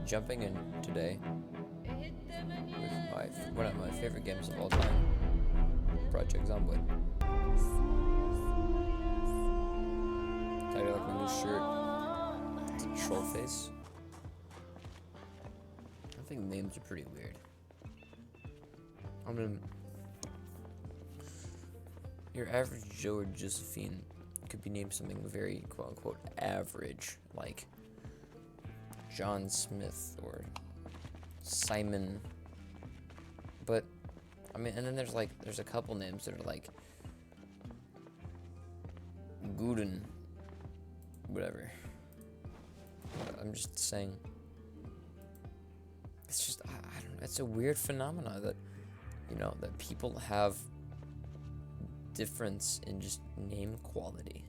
jumping in today with one of my favorite games of all time, Project Zomboid. I got like my new shirt. It's a troll face. I think names are pretty weird. I mean, your average Joe or Josephine could be named something very quote-unquote average, like John Smith or Simon. But I mean, and then there's a couple names that are like Guden, whatever. I'm just saying, it's just I don't know. It's a weird phenomenon that, you know, that people have difference in just name quality.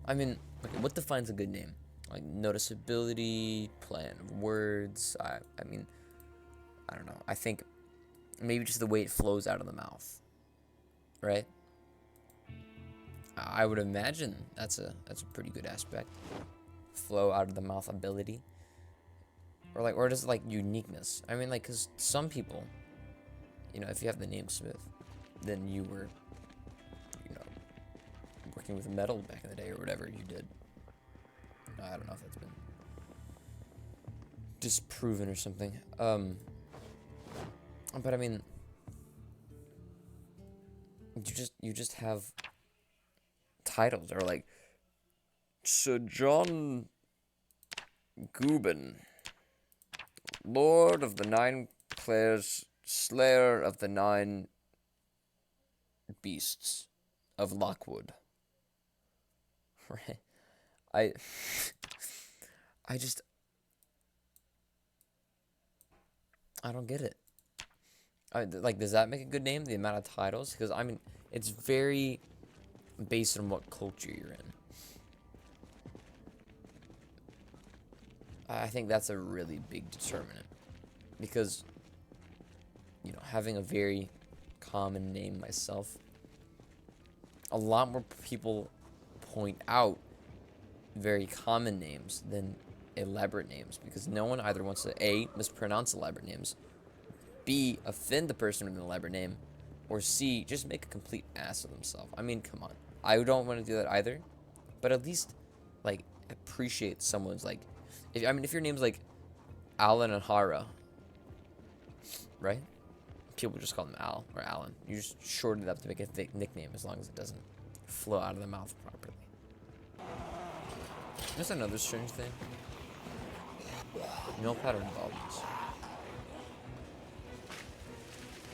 I mean, okay, what defines a good name? Like noticeability, plan of words. I mean, I don't know. I think maybe just the way it flows out of the mouth, right? I would imagine that's a pretty good aspect. Flow out of the mouth ability, or just like uniqueness. I mean, like, cause some people, you know, if you have the name Smith, then you were, you know, working with metal back in the day or whatever you did. I don't know if that's been disproven or something. But I mean, you just have titles, or like Sir John Guben, Lord of the Nine Clares, Slayer of the Nine Beasts of Lockwood. Right. I don't get it. Like, does that make a good name, the amount of titles? Because, I mean, it's very based on what culture you're in. I think that's a really big determinant. Because, you know, having a very common name myself, a lot more people point out very common names than elaborate names, because no one either wants to A, mispronounce elaborate names, B, offend the person with an elaborate name, or C, just make a complete ass of themselves. I mean, come on. I don't want to do that either, but at least, like, appreciate someone's, like, if your name's like Alan and Hara, right? People just call them Al or Alan. You just shorten it up to make a thick nickname, as long as it doesn't flow out of the mouth properly. There's another strange thing. Male pattern baldness.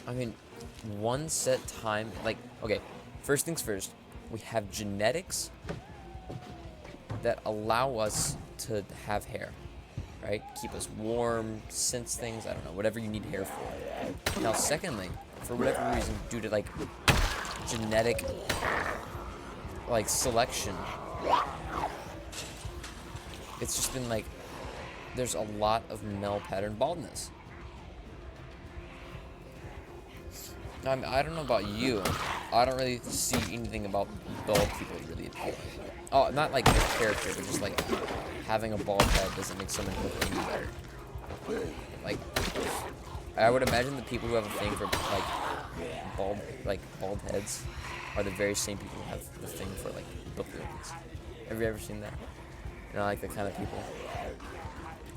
I mean, one set time, like, okay, first things first, we have genetics that allow us to have hair, right? Keep us warm, sense things, I don't know, whatever you need hair for. Now, secondly, for whatever reason, due to, like, genetic, like, selection, it's just been, like, there's a lot of male pattern baldness. Now, I mean, I don't know about you. I don't really see anything about bald people really appealing. Oh, not like the character, but just like having a bald head doesn't make someone look any better. Like, I would imagine the people who have a thing for bald heads are the very same people who have the thing for like buffoons. Have you ever seen that? You know, like the kind of people.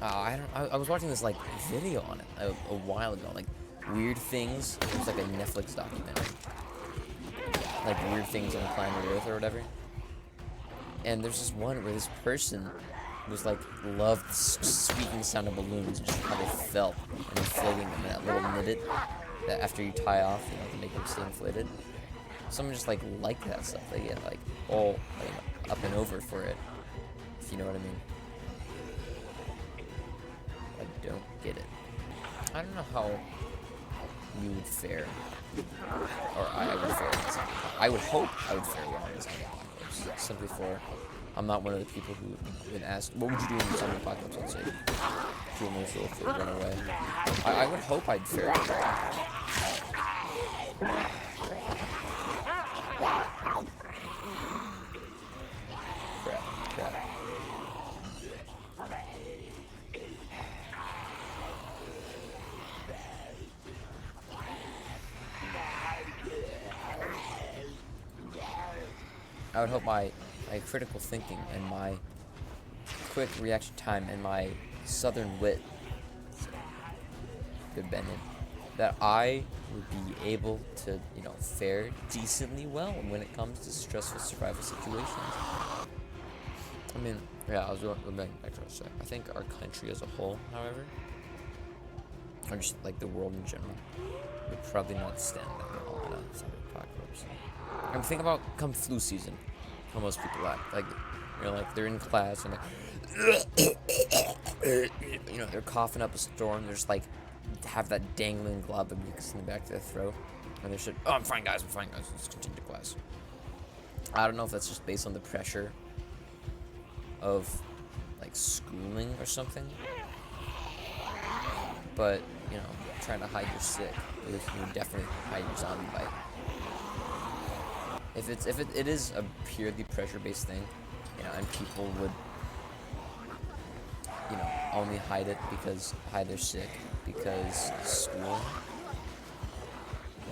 I was watching this like video on it a while ago, like weird things. It was like a Netflix documentary, like weird things on planet Earth or whatever. And there's this one where this person was like loved the squeaking sound of balloons and just how they felt and inflating them, and that little knitted that after you tie off, you know, to make them stay inflated. Someone just like liked that stuff. They get like all like, up and over for it, if you know what I mean. I don't get it. I don't know how you would fare, or I would fare. I would hope I would fare well in this kind of apocalypse. Simply for, I'm not one of the people who have been asked, what would you do in the zombie apocalypse? Let's say, kill most of it, run away. I would hope I'd fare well. Crap. I would hope my critical thinking and my quick reaction time and my southern wit, good Bennett, that I would be able to, fare decently well when it comes to stressful survival situations. I mean, yeah, I was going back to what I was saying. I think our country as a whole, however, or just like the world in general, would probably not stand that well in a zombie apocalypse. I'm thinking about come flu season, how most people act. Like, they're in class and they're coughing up a storm. They're just like, have that dangling glob of mucus in the back of their throat. And they're just, oh, I'm fine, guys, let's continue to class. I don't know if that's just based on the pressure of, like, schooling or something. But, trying to hide your sick, you would definitely hide your zombie bite. If it is a purely pressure-based thing, and people would, only hide their sick because school,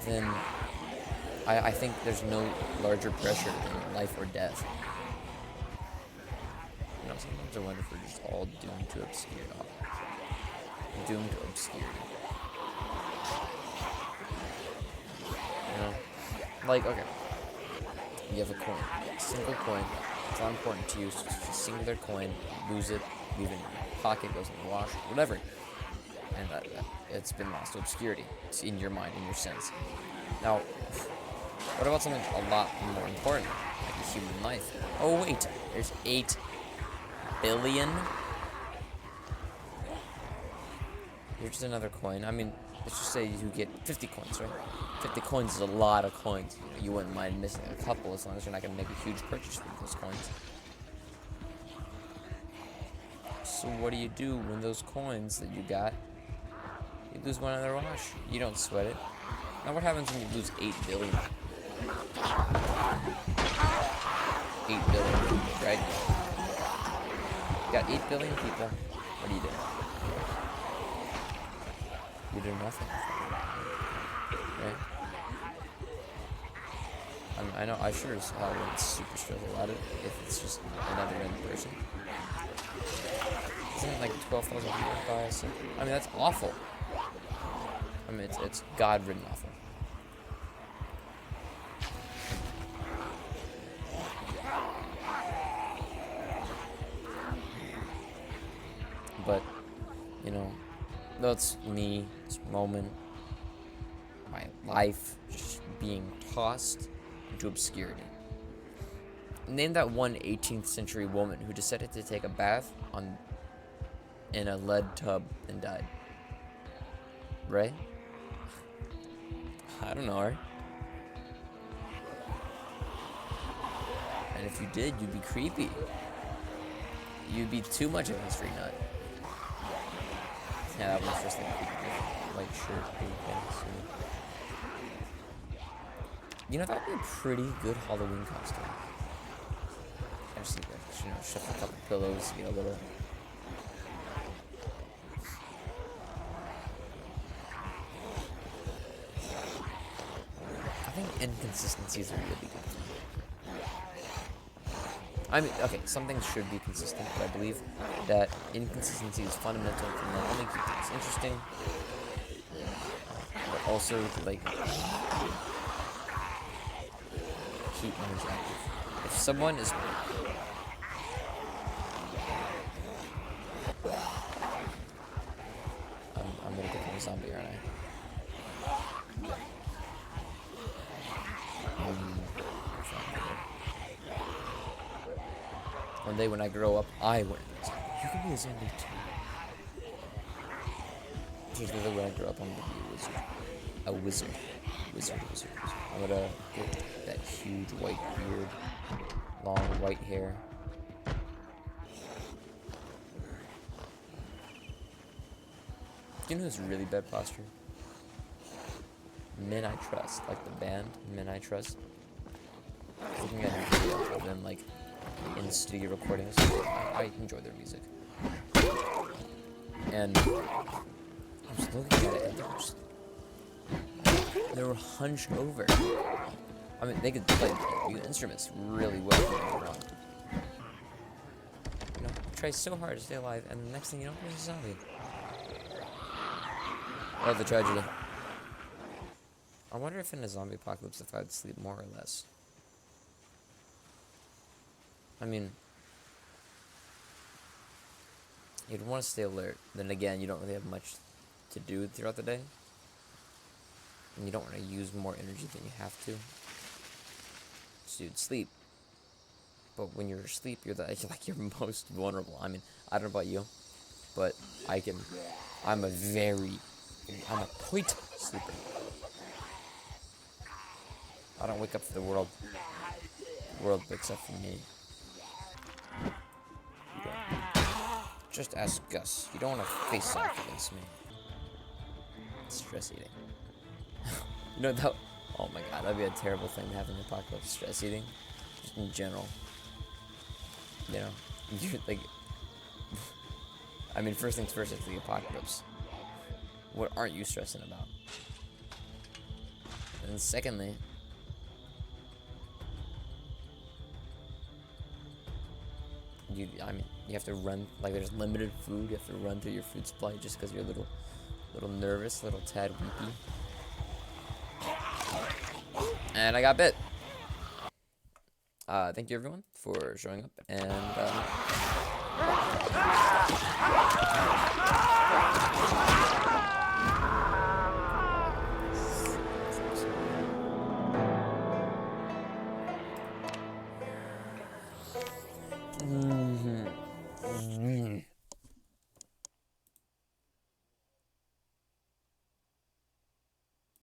then I think there's no larger pressure than life or death. Sometimes I wonder if we're just all doomed to obscurity. Like, okay, you have a coin, single coin. It's not important to you. It's just a singular coin. Lose it, leave it in your pocket, goes in the wash, whatever. And it's been lost to obscurity. It's in your mind, in your sense. Now, what about something a lot more important, like a human life? Oh wait, there's 8 billion. Here's just another coin. I mean, let's just say you get 50 coins, right? 50 coins is a lot of coins. You wouldn't mind missing a couple as long as you're not going to make a huge purchase with those coins. So what do you do when those coins that you got, you lose one in the wash? You don't sweat it. Now what happens when you lose 8 billion? 8 billion people, right? You got 8 billion people. What do you do? You do nothing. Right? I mean, I know I sure as hell wouldn't super stress about it if it's just another random person. Isn't it like 12,000 people by a second? I mean, that's awful. I mean, it's God-ridden awful. But, that's me, this moment, my life just being tossed into obscurity. Name that one 18th century woman who decided to take a bath in a lead tub and died. Right? I don't know her. And if you did, you'd be creepy. You'd be too much of a history nut. Yeah, that was just like white shirt, blue pants. That'd be a pretty good Halloween costume. I just need to, shift a couple pillows, get a little. I think inconsistencies are really good. I mean, okay, some things should be consistent, but I believe that inconsistency is fundamental to not only keep things interesting, but also to, like, keep minds active. If someone is... I'm gonna become a zombie, aren't I? One day when I grow up, I want to be a zombie. You can be a zombie too. Just when I grow up, I'm gonna be a wizard. Wizard. I'm gonna get that huge white beard, long white hair. You know who's really bad posture? Men I Trust, like the band Men I Trust. Looking at a video of them, like, in studio recordings. I enjoy their music. And I was looking at it and they were hunched over. I mean, they could play the instruments really well. Don't get me wrong. You know, try so hard to stay alive, and the next thing you know, there's a zombie. Oh, the tragedy. I wonder if in a zombie apocalypse, if I'd sleep more or less. I mean, you'd want to stay alert. Then again, you don't really have much to do throughout the day. And you don't want to use more energy than you have to. So you'd sleep. But when you're asleep, you're you're most vulnerable. I mean, I don't know about you, but I'm a point sleeper. I don't wake up for the world. The world wakes up for me. Just ask Gus. You don't want to face off against me. Stress eating. You know that? Oh my god, that'd be a terrible thing to have in the apocalypse. Stress eating, just in general. You know, you're like. I mean, first things first, it's the apocalypse. What aren't you stressing about? And then secondly, you have to run, like there's limited food, you have to run through your food supply just because you're a little nervous, a little tad weepy. And I got bit. Thank you everyone for showing up, and